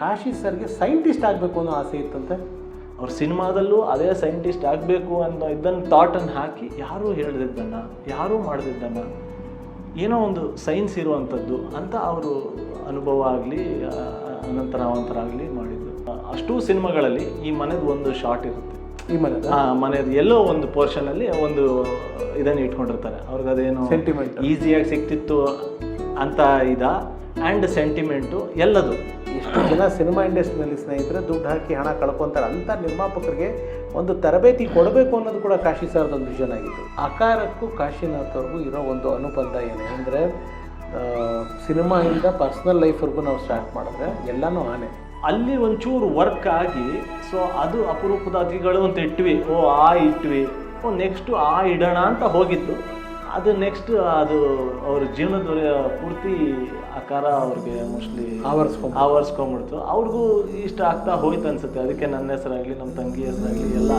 ಕಾಶಿ ಸರ್ಗೆ ಸೈಂಟಿಸ್ಟ್ ಆಗಬೇಕು ಅನ್ನೋ ಆಸೆ ಇತ್ತಂತೆ. ಅವ್ರ ಸಿನಿಮಾದಲ್ಲೂ ಅದೇ ಸೈಂಟಿಸ್ಟ್ ಆಗಬೇಕು ಅನ್ನೋ ಇದನ್ನು ಥಾಟನ್ನು ಹಾಕಿ ಯಾರೂ ಹೇಳ್ದಿದ್ದನ್ನು, ಯಾರೂ ಮಾಡ್ದಿದ್ದನ್ನು, ಏನೋ ಒಂದು ಸೈನ್ಸ್ ಇರುವಂಥದ್ದು ಅಂತ ಅವರು ಅನುಭವ ಆಗಲಿ ಅನಂತರ ಅವಂತರ ಆಗಲಿ ಮಾಡಿದ್ದು. ಅಷ್ಟೂ ಸಿನಿಮಾಗಳಲ್ಲಿ ಈ ಮನೆದು ಒಂದು ಶಾರ್ಟ್ ಇರುತ್ತೆ. ಈ ಮನೆಯದು ಎಲ್ಲೋ ಒಂದು ಪೋರ್ಷನಲ್ಲಿ ಒಂದು ಇದನ್ನು ಇಟ್ಕೊಂಡಿರ್ತಾರೆ. ಅವ್ರಿಗೆ ಅದೇನು ಸೆಂಟಿಮೆಂಟ್ ಈಸಿಯಾಗಿ ಸಿಕ್ತಿತ್ತು ಅಂತ ಆ್ಯಂಡ್ ಸೆಂಟಿಮೆಂಟು ಎಲ್ಲದು. ಎಷ್ಟು ಜನ ಸಿನಿಮಾ ಇಂಡಸ್ಟ್ರಿನಲ್ಲಿ ಸ್ನೇಹಿತರೆ ದುಡ್ಡು ಹಾಕಿ ಹಣ ಕಳ್ಕೊತಾರೆ. ಅಂಥ ನಿರ್ಮಾಪಕರಿಗೆ ಒಂದು ತರಬೇತಿ ಕೊಡಬೇಕು ಅನ್ನೋದು ಕೂಡ ಕಾಶಿ ಸರ್ದೊಂದು ವಿಷನ್ ಆಗಿತ್ತು. ಆಕಾರಕ್ಕೂ ಕಾಶಿನಾಥ್ ಅವ್ರಿಗೂ ಇರೋ ಒಂದು ಅನುಬಂಧ ಏನೇ ಅಂದರೆ, ಸಿನಿಮಾಯಿಂದ ಪರ್ಸ್ನಲ್ ಲೈಫ್ವರೆಗೂ ನಾವು ಸ್ಟಾರ್ಟ್ ಮಾಡಿದ್ರೆ ಎಲ್ಲನೂ ಆನೆ. ಅಲ್ಲಿ ಒಂಚೂರು ವರ್ಕ್ ಆಗಿ, ಸೊ ಅದು ಅಪರೂಪದ ಅತಿಥಿಗಳು ಅಂತ ಇಟ್ವಿ, ಇಟ್ವಿ, ನೆಕ್ಸ್ಟು ಇಡೋಣ ಅಂತ ಹೋಗಿತ್ತು. ಅದು ನೆಕ್ಸ್ಟ್ ಅದು ಅವ್ರ ಜೀವನದ ಪೂರ್ತಿ ಆಕಾರ ಅವ್ರಿಗೆ ಮೋಸ್ಟ್ಲಿ ಆವರಿಸ್ಕೊಂಡ್ಬಿಡ್ತು. ಅವ್ರಿಗೂ ಇಷ್ಟ ಆಗ್ತಾ ಹೋಯ್ತು ಅನ್ಸುತ್ತೆ. ಅದಕ್ಕೆ ನನ್ನ ಹೆಸರಾಗಲಿ ನಮ್ಮ ತಂಗಿ ಹೆಸರಾಗಲಿ ಎಲ್ಲ